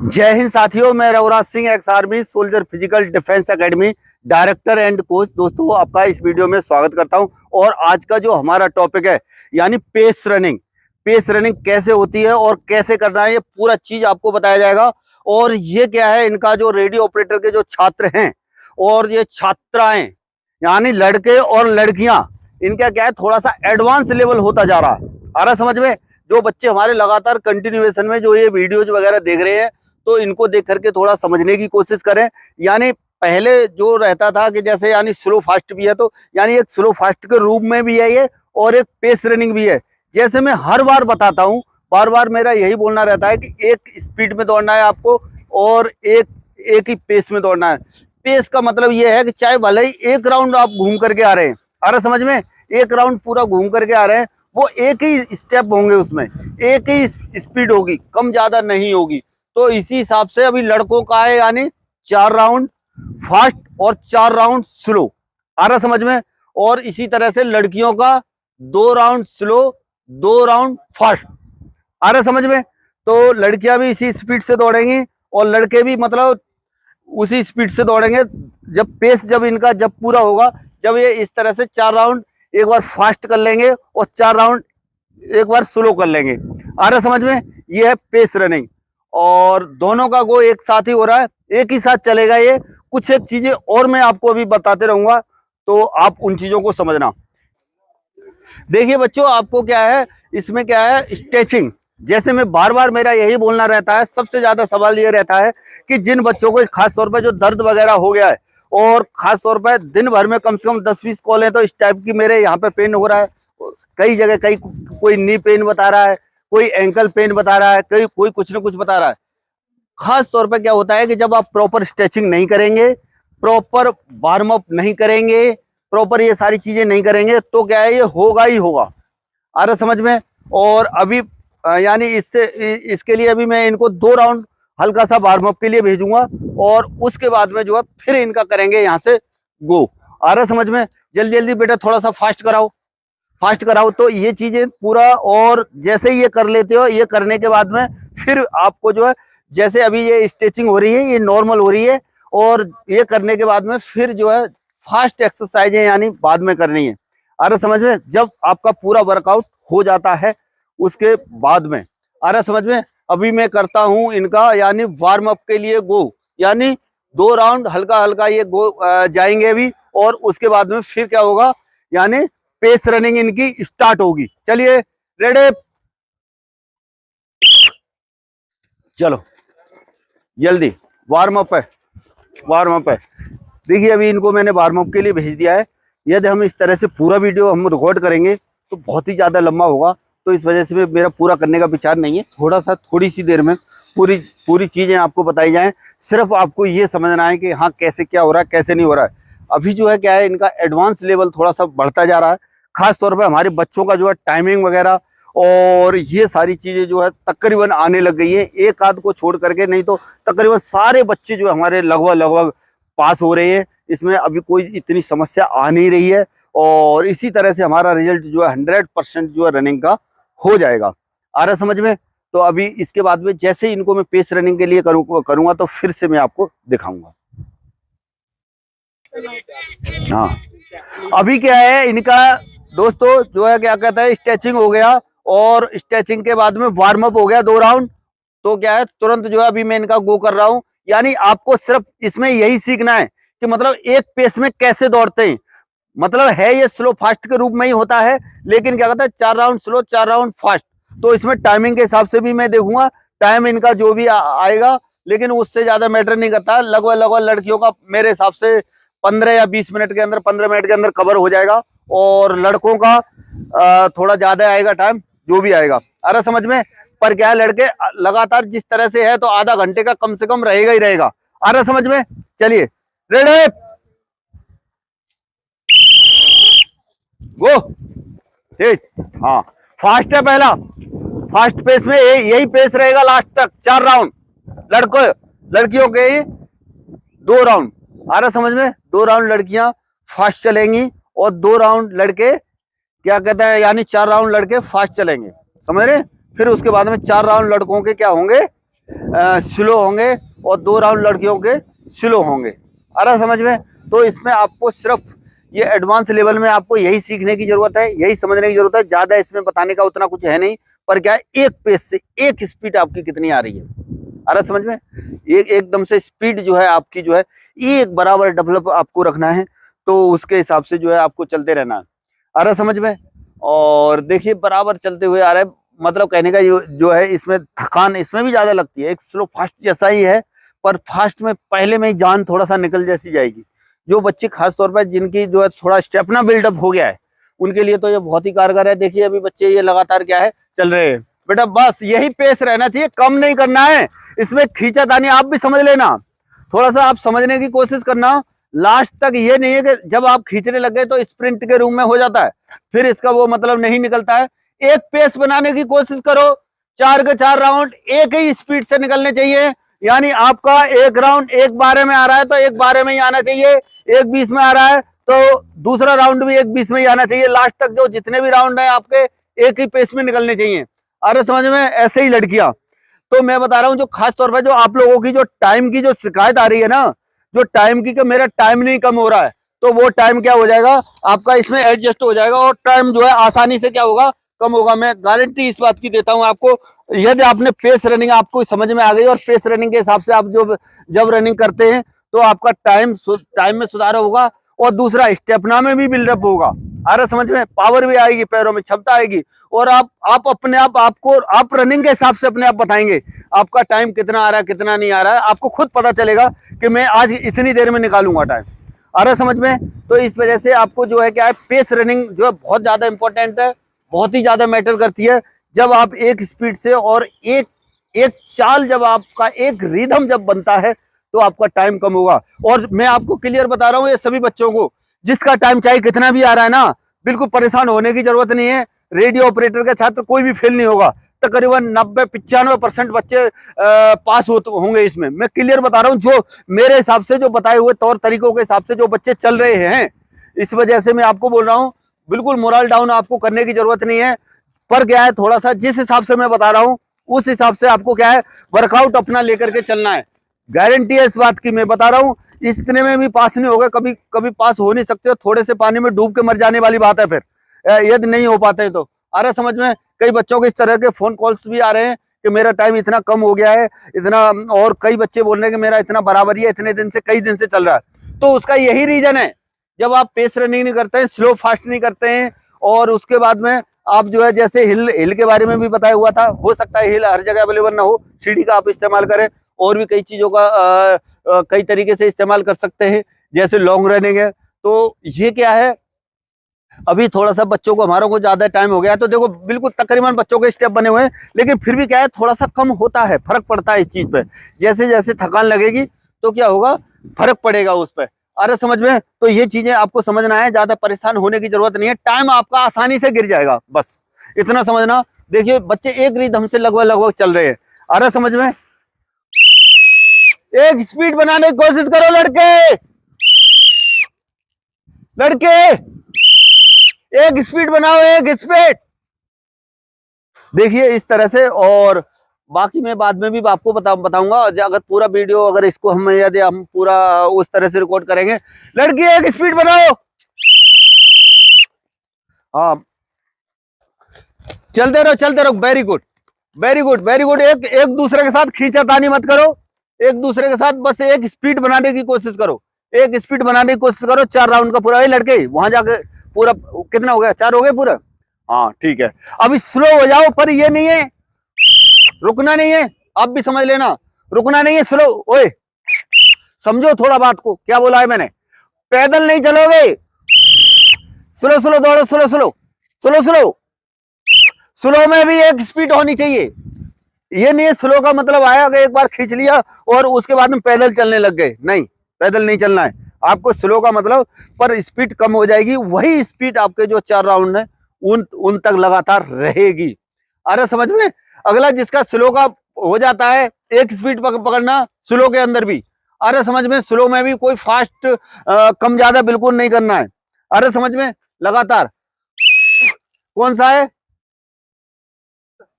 जय हिंद साथियों, मैं Raghuraj Singh, ex army soldier physical defence academy director and coach. दोस्तों, आपका इस वीडियो में स्वागत करता हूं। और आज का जो हमारा टॉपिक है यानी पेस रनिंग कैसे होती है और कैसे करना है, ये पूरा चीज आपको बताया जाएगा। और ये क्या है, इनका जो रेडियो ऑपरेटर के जो छात्र हैं और ये छात्राएं यानी लड़के और लड़कियां, इनका क्या है, थोड़ा सा एडवांस लेवल होता जा रहा है। आ रहा समझ में? जो बच्चे हमारे लगातार कंटिन्यूएशन में जो ये वीडियोज वगैरह देख रहे हैं, तो इनको देख करके थोड़ा समझने की कोशिश करें। यानी पहले जो रहता था कि जैसे यानी स्लो फास्ट भी है, तो यानी एक स्लो फास्ट के रूप में भी है ये, और एक पेस रनिंग भी है। जैसे मैं हर बार बताता हूँ, बार बार मेरा यही बोलना रहता है कि एक स्पीड में दौड़ना है आपको और एक ही पेस में दौड़ना है। पेस का मतलब ये है कि चाहे भले ही एक राउंड आप घूम करके आ रहे हैं, आ रहा समझ में, एक राउंड पूरा घूम करके आ रहे हैं, वो एक ही स्टेप होंगे, उसमें एक ही स्पीड होगी, कम ज्यादा नहीं होगी। तो इसी हिसाब से अभी लड़कों का है यानी 4 राउंड फास्ट और 4 राउंड स्लो, आ रहा समझ में। और इसी तरह से लड़कियों का 2 राउंड स्लो 2 राउंड फास्ट, आ रहा समझ में। तो लड़कियां भी इसी स्पीड से दौड़ेंगी और लड़के भी मतलब उसी स्पीड से दौड़ेंगे। जब इनका पूरा होगा, जब ये इस तरह से 4 राउंड एक बार फास्ट कर लेंगे और 4 राउंड एक बार स्लो कर लेंगे, आ रहा समझ में। ये है पेस रनिंग, और दोनों का गो एक साथ ही हो रहा है, एक ही साथ चलेगा ये। कुछ एक चीजें और मैं आपको अभी बताते रहूंगा, तो आप उन चीजों को समझना। देखिए बच्चों, आपको क्या है, इसमें क्या है, स्ट्रेचिंग। जैसे मैं बार बार मेरा यही बोलना रहता है, सबसे ज्यादा सवाल ये रहता है कि जिन बच्चों को खास तौर पर जो दर्द वगैरह हो गया है, और खास तौर पर दिन भर में कम से कम 10-20 कॉल है, तो इस टाइप की मेरे यहाँ पे पेन हो रहा है कई जगह, कोई नी पेन बता रहा है, कोई एंकल पेन बता रहा है, कोई कुछ ना कुछ बता रहा है। खास तौर पर क्या होता है कि जब आप प्रॉपर स्ट्रेचिंग नहीं करेंगे, प्रॉपर वार्म अप नहीं करेंगे, प्रॉपर ये सारी चीजें नहीं करेंगे, तो क्या है, ये होगा ही होगा, आ रहा समझ में। और अभी यानी इसके लिए अभी मैं इनको 2 राउंड हल्का सा वार्म अप के लिए भेजूंगा, और उसके बाद में जो है फिर इनका करेंगे यहाँ से गो, आ रहा समझ में। जल्दी जल्दी बेटा थोड़ा सा फास्ट कराओ। तो ये चीजें पूरा, और जैसे ही ये कर लेते हो, ये करने के बाद में फिर आपको जो है, जैसे अभी ये स्ट्रेचिंग हो रही है, ये नॉर्मल हो रही है, और ये करने के बाद में फिर जो है फास्ट एक्सरसाइजें यानी बाद में करनी है, आ रहा समझ में। जब आपका पूरा वर्कआउट हो जाता है उसके बाद में, आ रहा समझ में। अभी मैं करता हूं इनका यानी वार्म अप के लिए गो, यानी 2 राउंड हल्का हल्का ये गो जाएंगे अभी, और उसके बाद में फिर क्या होगा, यानी पेस रनिंग इनकी स्टार्ट होगी। चलिए रेडी, चलो जल्दी वार्म अप है। देखिए अभी इनको मैंने वार्म अप के लिए भेज दिया है। यदि हम इस तरह से पूरा वीडियो हम रिकॉर्ड करेंगे तो बहुत ही ज्यादा लंबा होगा, तो इस वजह से मेरा पूरा करने का विचार नहीं है। थोड़ी सी देर में पूरी चीजें आपको बताई जाएं। सिर्फ आपको ये समझना है कि हाँ कैसे क्या हो रहा है, कैसे नहीं हो रहा है। अभी जो है क्या है, इनका एडवांस लेवल थोड़ा सा बढ़ता जा रहा है। खास तौर पर हमारे बच्चों का जो है टाइमिंग वगैरह और ये सारी चीजें जो है तकरीबन आने लग गई है, एक आध को छोड़ करके, नहीं तो तकरीबन सारे बच्चे जो है हमारे लगभग पास हो रहे हैं। इसमें अभी कोई इतनी समस्या आ नहीं रही है, और इसी तरह से हमारा रिजल्ट जो है 100% जो है रनिंग का हो जाएगा, आ रहा समझ में। तो अभी इसके बाद में जैसे ही इनको मैं पेस रनिंग के लिए करूंगा तो फिर से मैं आपको दिखाऊंगा। हाँ, अभी क्या है इनका दोस्तों, जो है क्या कहता है, स्ट्रेचिंग हो गया, और स्ट्रेचिंग के बाद में वार्म अप हो गया 2 राउंड। तो क्या है, तुरंत जो है अभी मैं इनका गो कर रहा हूं। यानी आपको सिर्फ इसमें यही सीखना है कि मतलब एक पेस में कैसे दौड़ते हैं। मतलब है ये स्लो फास्ट के रूप में ही होता है, लेकिन क्या कहता है, 4 राउंड स्लो 4 राउंड फास्ट। तो इसमें टाइमिंग के हिसाब से भी मैं देखूंगा, टाइम इनका जो भी आएगा, लेकिन उससे ज्यादा मैटर नहीं करता। लगभग लड़कियों का मेरे हिसाब से 15 या 20 मिनट के अंदर, 15 मिनट के अंदर कवर हो जाएगा, और लड़कों का थोड़ा ज्यादा आएगा टाइम, जो भी आएगा, आ रहा समझ में। पर क्या है, लड़के लगातार जिस तरह से है तो आधा घंटे का कम से कम रहेगा ही रहेगा, आ रहा समझ में। चलिए रेडी गो, तेज। हाँ, फास्ट है पहला, फास्ट पेस में यही पेस रहेगा लास्ट तक। 4 राउंड लड़कियों के 2 राउंड, आ रहा समझ में। 2 राउंड लड़कियां फास्ट चलेंगी और 2 राउंड लड़के क्या कहते हैं, यानी 4 राउंड लड़के फास्ट चलेंगे, समझ रहे। फिर उसके बाद में 4 राउंड लड़कों के क्या होंगे, स्लो होंगे और 2 राउंड लड़कियों के स्लो होंगे। आ रहा समझ में? तो इसमें आपको सिर्फ ये एडवांस लेवल में आपको यही सीखने की जरूरत है, यही समझने की जरूरत है। ज्यादा इसमें बताने का उतना कुछ है नहीं, पर क्या है, एक पेस से एक स्पीड आपकी कितनी आ रही है, आ रहा समझ में? एकदम से स्पीड जो है आपकी जो है एक बराबर डेवलप आपको रखना है, तो उसके हिसाब से जो है आपको चलते रहना है। आ रहा समझ में? और देखिए बराबर चलते हुए आ रहा है, मतलब कहने का जो है इसमें थकान इसमें भी ज्यादा लगती है। एक स्लो फास्ट जैसा ही है, पर फास्ट में पहले में ही जान थोड़ा सा निकल जैसी जाएगी। जो बच्चे खास तौर पर जिनकी जो है थोड़ा स्टेपना बिल्डअप हो गया है, उनके लिए तो ये बहुत ही कारगर है। देखिए अभी बच्चे ये लगातार क्या है चल रहे हैं। बेटा बस यही पेस रहना चाहिए, कम नहीं करना है। इसमें खींचातानी आप भी समझ लेना, थोड़ा सा आप समझने की कोशिश करना। लास्ट तक ये नहीं है कि जब आप खींचने लग गए तो स्प्रिंट के रूम में हो जाता है, फिर इसका वो मतलब नहीं निकलता है। एक पेस बनाने की कोशिश करो, 4 के 4 राउंड एक ही स्पीड से निकलने चाहिए। यानी आपका एक राउंड 1:12 में आ रहा है तो 1:12 में ही आना चाहिए, 1:20 में आ रहा है तो दूसरा राउंड भी 1:20 में ही आना चाहिए। लास्ट तक जो जितने भी राउंड है आपके एक ही पेस में निकलने चाहिए। अरे समझ में? ऐसे ही लड़कियां, तो मैं बता रहा हूं जो खास तौर पर जो आप लोगों की जो टाइम की जो शिकायत आ रही है ना, जो टाइम की कि मेरा टाइम नहीं कम हो रहा है, तो वो टाइम क्या हो जाएगा आपका, इसमें एडजस्ट हो जाएगा और टाइम जो है आसानी से क्या होगा, कम होगा। मैं गारंटी इस बात की देता हूं आपको। यदि आपने पेस रनिंग आपको समझ में आ गई और पेस रनिंग के हिसाब से आप जब रनिंग करते हैं तो आपका टाइम में सुधार होगा और दूसरा स्टेपना में भी बिल्डअप होगा। आ रहा समझ में? पावर भी आएगी, पैरों में क्षमता आएगी और आप अपने आप रनिंग के हिसाब से अपने आप बताएंगे आपका टाइम कितना आ रहा है कितना नहीं आ रहा है। आपको खुद पता चलेगा कि मैं आज इतनी देर में निकालूंगा टाइम। आ रहा समझ में? तो इस वजह से आपको जो है क्या है, पेस रनिंग जो है बहुत ज्यादा इंपॉर्टेंट है, बहुत ही ज्यादा मैटर करती है। जब आप एक स्पीड से और एक चाल, जब आपका एक रिदम जब बनता है तो आपका टाइम कम होगा। और मैं आपको क्लियर बता रहा हूं, ये सभी बच्चों को जिसका टाइम चाहे कितना भी आ रहा है ना, बिल्कुल परेशान होने की जरूरत नहीं है। रेडियो ऑपरेटर का छात्र कोई भी फेल नहीं होगा, तकरीबन 90-95% बच्चे पास होंगे। इसमें मैं क्लियर बता रहा हूं, जो मेरे हिसाब से जो बताए हुए तौर तरीकों के हिसाब से जो बच्चे चल रहे हैं, इस वजह से मैं आपको बोल रहा हूं बिल्कुल मोरल डाउन आपको करने की जरूरत नहीं है। पर क्या है, थोड़ा सा जिस हिसाब से मैं बता रहा हूं उस हिसाब से आपको क्या है, वर्कआउट अपना लेकर के चलना है। गारंटी है इस बात की, मैं बता रहा हूं इतने में भी पास नहीं होगा, कभी कभी पास हो नहीं सकते हो। थोड़े से पानी में डूब के मर जाने वाली बात है फिर, यदि नहीं हो पाते तो। आ रहा समझ में? कई बच्चों के इस तरह के फोन कॉल्स भी आ रहे हैं कि मेरा टाइम इतना कम हो गया है, इतना, और कई बच्चे बोल रहे हैं कि मेरा इतना बराबरी है, इतने दिन से कई दिन से चल रहा है। तो उसका यही रीजन है, जब आप पेस रनिंग नहीं करते हैं, स्लो फास्ट नहीं करते हैं, और उसके बाद में आप जो है जैसे हिल के बारे में भी बताया हुआ था, हो सकता है हिल हर जगह अवेलेबल ना हो, सीढ़ी का आप इस्तेमाल करें, और भी कई चीजों का कई तरीके से इस्तेमाल कर सकते हैं, जैसे लॉन्ग रनिंग है। तो ये क्या है, अभी थोड़ा सा बच्चों को, हमारों को ज्यादा टाइम हो गया तो देखो बिल्कुल तकरीबन बच्चों के स्टेप बने हुए हैं, लेकिन फिर भी क्या है, थोड़ा सा कम होता है, फर्क पड़ता है इस चीज पे। जैसे जैसे थकान लगेगी तो क्या होगा, फर्क पड़ेगा उस पर। अरे समझ में? तो ये चीजें आपको समझना है, ज्यादा परेशान होने की जरूरत नहीं है, टाइम आपका आसानी से गिर जाएगा, बस इतना समझना। देखिए बच्चे एक रिदम से लगभग चल रहे हैं। अरे समझ में? एक स्पीड बनाने की कोशिश करो लड़के, एक स्पीड बनाओ, एक स्पीड। देखिए इस तरह से, और बाकी मैं बाद में भी आपको बताऊंगा। अगर पूरा वीडियो, अगर इसको यदि हम पूरा उस तरह से रिकॉर्ड करेंगे, लड़की एक स्पीड बनाओ, हाँ चलते रहो, very good very good very good. एक दूसरे के साथ खींचातानी मत करो, एक दूसरे के साथ बस एक स्पीड बनाने की कोशिश करो, एक स्पीड बनाने की कोशिश करो। 4 राउंड का पूरा है लड़के, वहां जाके पूरा कितना हो गया, 4 हो गए पूरा, हाँ ठीक है। अभी स्लो हो जाओ, पर ये नहीं है रुकना नहीं है, आप भी समझ लेना, रुकना नहीं है, स्लो। ओए समझो थोड़ा बात को, क्या बोला है मैंने, पैदल नहीं चलोगे, स्लो स्लो दौड़ो, slow slow slow slow slow में भी एक स्पीड होनी चाहिए। ये नहीं है स्लो का मतलब आया कि एक बार खींच लिया और उसके बाद में पैदल चलने लग गए, नहीं, पैदल नहीं चलना है आपको। स्लो का मतलब, पर स्पीड कम हो जाएगी, वही स्पीड आपके जो 4 राउंड है उन तक लगातार रहेगी। अरे समझ में? अगला जिसका स्लो का हो जाता है, एक स्पीड पकड़ना स्लो के अंदर भी। अरे समझ में? स्लो में भी कोई फास्ट कम ज्यादा बिल्कुल नहीं करना है। अरे समझ में? लगातार कौन सा है,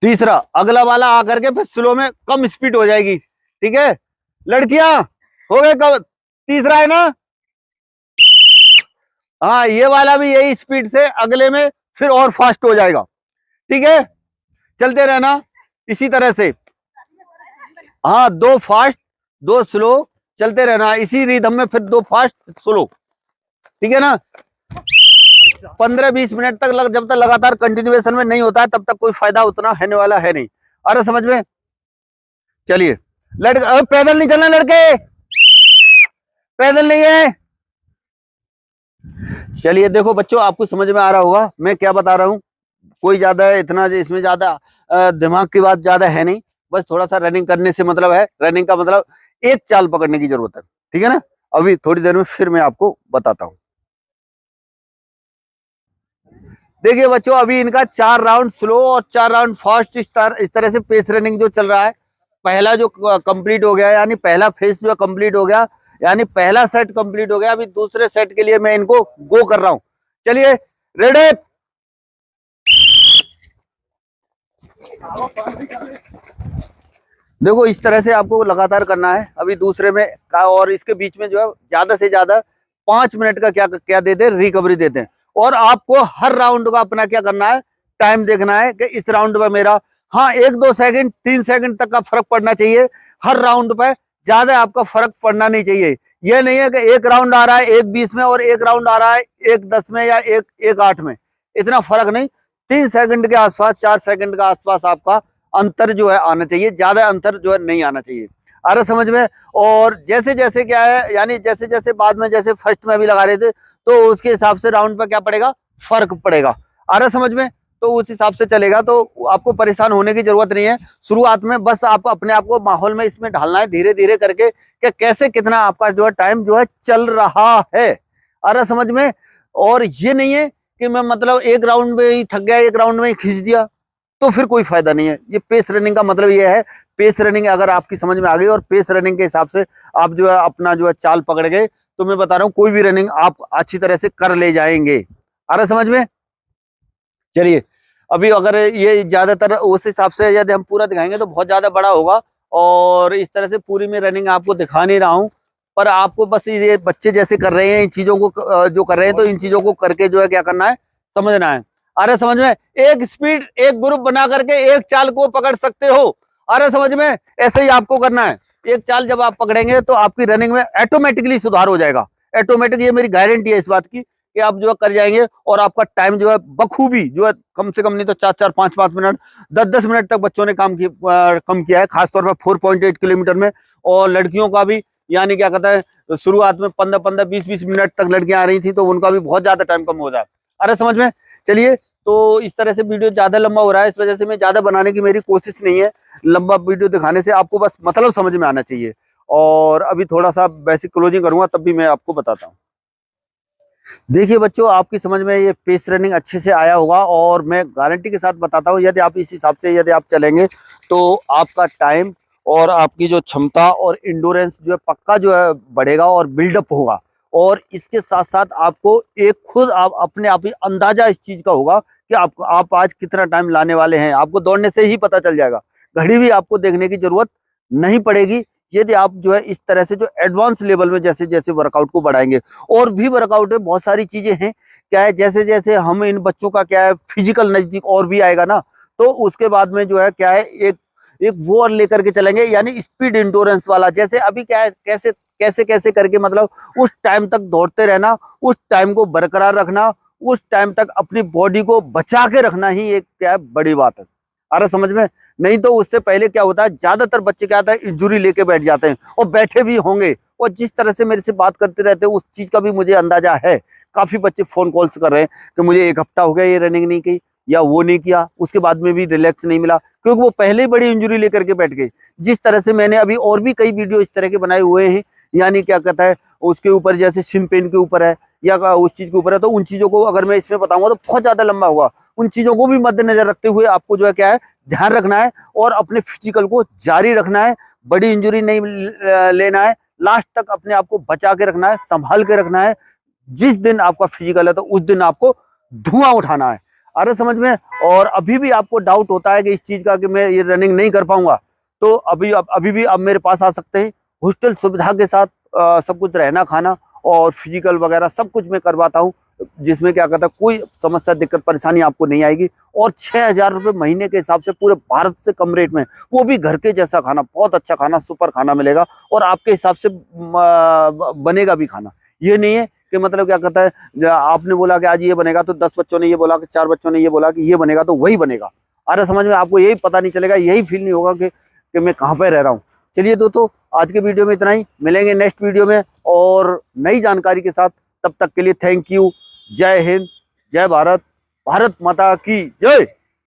तीसरा, अगला वाला आकर के फिर स्लो में कम स्पीड हो जाएगी। ठीक है लड़कियां, हो गए कब? तीसरा है ना? हाँ, ये वाला भी यही स्पीड से अगले में फिर और फास्ट हो जाएगा। ठीक है, चलते रहना इसी तरह से। हाँ, 2 फास्ट 2 स्लो चलते रहना इसी रिदम में, फिर 2 फास्ट स्लो। ठीक है ना? 15-20 मिनट तक जब तक लगातार कंटिन्यूएशन में नहीं होता है तब तक कोई फायदा उतना होने वाला है नहीं। अरे समझ में? चलिए लड़के, पैदल नहीं चलना लड़के, पैदल नहीं है। चलिए देखो बच्चों, आपको समझ में आ रहा होगा मैं क्या बता रहा हूँ। कोई ज्यादा इतना इसमें ज्यादा दिमाग की बात ज्यादा है नहीं, बस थोड़ा सा रनिंग करने से मतलब है। रनिंग का मतलब एक चाल पकड़ने की जरूरत है। ठीक है ना? अभी थोड़ी देर में फिर मैं आपको बताता हूं। देखिए बच्चों, अभी इनका 4 राउंड स्लो और 4 राउंड फास्ट इस तरह से पेस रनिंग जो चल रहा है। पहला जो कंप्लीट हो गया, यानी पहला फेज जो कंप्लीट हो गया, यानी पहला सेट कंप्लीट हो गया। अभी दूसरे सेट के लिए मैं इनको गो कर रहा हूं। चलिए रेडी। देखो इस तरह से आपको लगातार करना है। अभी दूसरे में और इसके बीच में जो है ज्यादा से ज्यादा 5 मिनट का क्या देते हैं, रिकवरी देते हैं। और आपको हर राउंड का अपना क्या करना है, टाइम देखना है कि इस राउंड में मेरा, हाँ 1-2 सेकंड 3 सेकंड तक का फर्क पड़ना चाहिए हर राउंड पे, ज्यादा आपका फर्क पड़ना नहीं चाहिए। यह नहीं है कि एक राउंड आ रहा है 1:20 में और एक राउंड आ रहा है 1:10 में या 1:08 में, इतना फर्क नहीं। 3 सेकंड के आसपास 4 सेकंड के आसपास आपका अंतर जो है आना चाहिए, ज्यादा अंतर जो है नहीं आना चाहिए। आ रहा समझ में? और जैसे जैसे क्या है, यानी जैसे जैसे बाद में जैसे फर्स्ट में भी लगा रहे थे तो उसके हिसाब से राउंड पर क्या पड़ेगा, फर्क पड़ेगा। आ रहा समझ में? तो उस हिसाब से चलेगा, तो आपको परेशान होने की जरूरत नहीं है। शुरुआत में बस आप अपने आप को माहौल में इसमें ढालना है धीरे धीरे करके कि कैसे कितना आपका जो है टाइम जो है चल रहा है। आ रहा समझ में? और ये नहीं है कि मैं मतलब एक राउंड में ही थक गया, एक राउंड में ही खींच दिया, तो फिर कोई फायदा नहीं है। ये पेस रनिंग का मतलब ये है, पेस रनिंग अगर आपकी समझ में आ गई और पेस रनिंग के हिसाब से आप जो है अपना जो है चाल पकड़ गए, तो मैं बता रहा हूं कोई भी रनिंग आप अच्छी तरह से कर ले जाएंगे। आ रहा समझ में? चलिए अभी अगर ये ज्यादातर उस हिसाब से यदि हम पूरा दिखाएंगे तो बहुत ज्यादा बड़ा होगा, और इस तरह से पूरी में रनिंग आपको दिखा नहीं रहा हूं, पर आपको बस ये बच्चे जैसे कर रहे हैं इन चीजों को जो कर रहे हैं, तो इन चीजों को करके जो है क्या करना है, समझना है। अरे समझ में? एक स्पीड एक ग्रुप बना करके एक चाल को पकड़ सकते हो। अरे समझ में? ऐसे ही आपको करना है। एक चाल जब आप पकड़ेंगे तो आपकी रनिंग में ऑटोमेटिकली सुधार हो जाएगा। ऑटोमेटिक, ये मेरी गारंटी है इस बात की कि आप जो है कर जाएंगे और आपका टाइम जो है बखूबी जो है, कम से कम नहीं तो 4-4, 5-5 मिनट, 10-10 मिनट तक बच्चों ने कम किया है, खासतौर पर 4.8 किलोमीटर में। और लड़कियों का भी, यानी क्या कहता है, शुरुआत में 15-15, 20-20 मिनट तक लड़कियां आ रही थी, तो उनका भी बहुत ज्यादा टाइम कम हो रहा है। अरे समझ में? चलिए, तो इस तरह से वीडियो ज्यादा लंबा हो रहा है, इस वजह से मैं ज्यादा बनाने की मेरी कोशिश नहीं है। लंबा वीडियो दिखाने से आपको बस मतलब समझ में आना चाहिए। और अभी थोड़ा सा बेसिक क्लोजिंग करूंगा तब भी मैं आपको बताता हूँ। देखिए बच्चों, आपकी समझ में ये पेस रनिंग अच्छे से आया होगा, और मैं गारंटी के साथ बताता हूँ यदि आप इस हिसाब से यदि आप चलेंगे तो आपका टाइम और आपकी जो क्षमता और इंडोरेंस जो है पक्का जो है बढ़ेगा और बिल्डअप होगा। और इसके साथ साथ आपको एक खुद आप अपने आप ही अंदाजा इस चीज का होगा कि आप आज कितना टाइम लाने वाले हैं। आपको दौड़ने से ही पता चल जाएगा, घड़ी भी आपको देखने की जरूरत नहीं पड़ेगी यदि आप जो है इस तरह से जो एडवांस लेवल में जैसे जैसे वर्कआउट को बढ़ाएंगे। और भी वर्कआउट है, बहुत सारी चीजें हैं। क्या है, जैसे जैसे हम इन बच्चों का क्या है फिजिकल नजदीक और भी आएगा ना, तो उसके बाद में जो है क्या है, एक वो और लेकर के चलेंगे, यानी स्पीड इंडोरेंस वाला। जैसे अभी क्या है, कैसे कैसे कैसे करके मतलब उस टाइम तक दौड़ते रहना, उस टाइम को बरकरार रखना, उस टाइम तक अपनी बॉडी को बचा के रखना ही एक क्या है बड़ी बात है। अरे समझ में? नहीं तो उससे पहले क्या होता है, ज्यादातर बच्चे क्या होता है इंजुरी लेके बैठ जाते हैं, और बैठे भी होंगे। और जिस तरह से मेरे से बात करते रहते हैं उस चीज का भी मुझे अंदाजा है। काफी बच्चे फोन कॉल्स कर रहे हैं कि मुझे 1 हफ्ता हो गया ये रनिंग नहीं की या वो नहीं किया, उसके बाद में भी रिलैक्स नहीं मिला, क्योंकि वो पहले ही बड़ी इंजुरी लेकर के बैठ गए। जिस तरह से मैंने अभी और भी कई वीडियो इस तरह के बनाए हुए हैं, यानी क्या कहता है उसके ऊपर, जैसे शिन पेन के ऊपर है या उस चीज के ऊपर है, तो उन चीजों को अगर मैं इसमें बताऊंगा तो बहुत ज्यादा लंबा होगा। उन चीजों को भी मद्देनजर रखते हुए आपको जो है क्या है ध्यान रखना है और अपने फिजिकल को जारी रखना है। बड़ी इंजुरी नहीं लेना है, लास्ट तक अपने आप को बचा के रखना है, संभाल के रखना है। जिस दिन आपका फिजिकल है तो उस दिन आपको धुआं उठाना है। अरे समझ में। और अभी भी आपको डाउट होता है कि इस चीज का कि मैं ये रनिंग नहीं कर पाऊंगा, तो अभी भी आप मेरे पास आ सकते हैं। हॉस्टल सुविधा के साथ सब कुछ, रहना खाना और फिजिकल वगैरह सब कुछ मैं करवाता हूँ, जिसमें क्या कहता है कोई समस्या दिक्कत परेशानी आपको नहीं आएगी। और 6,000 रुपये महीने के हिसाब से पूरे भारत से कम रेट में, वो भी घर के जैसा खाना, बहुत अच्छा खाना, सुपर खाना मिलेगा और आपके हिसाब से बनेगा भी खाना। ये नहीं है कि मतलब क्या कहता है आपने बोला कि आज ये बनेगा तो 10 बच्चों ने ये बोला कि 4 बच्चों ने ये बोला कि ये बनेगा तो वही बनेगा। अरे समझ में, आपको यही पता नहीं चलेगा, यही फील नहीं होगा कि मैं कहाँ पे रह रहा हूँ। चलिए दोस्तों, आज के वीडियो में इतना ही, मिलेंगे नेक्स्ट वीडियो में और नई जानकारी के साथ। तब तक के लिए थैंक यू। जय हिंद, जय भारत, भारत माता की जय।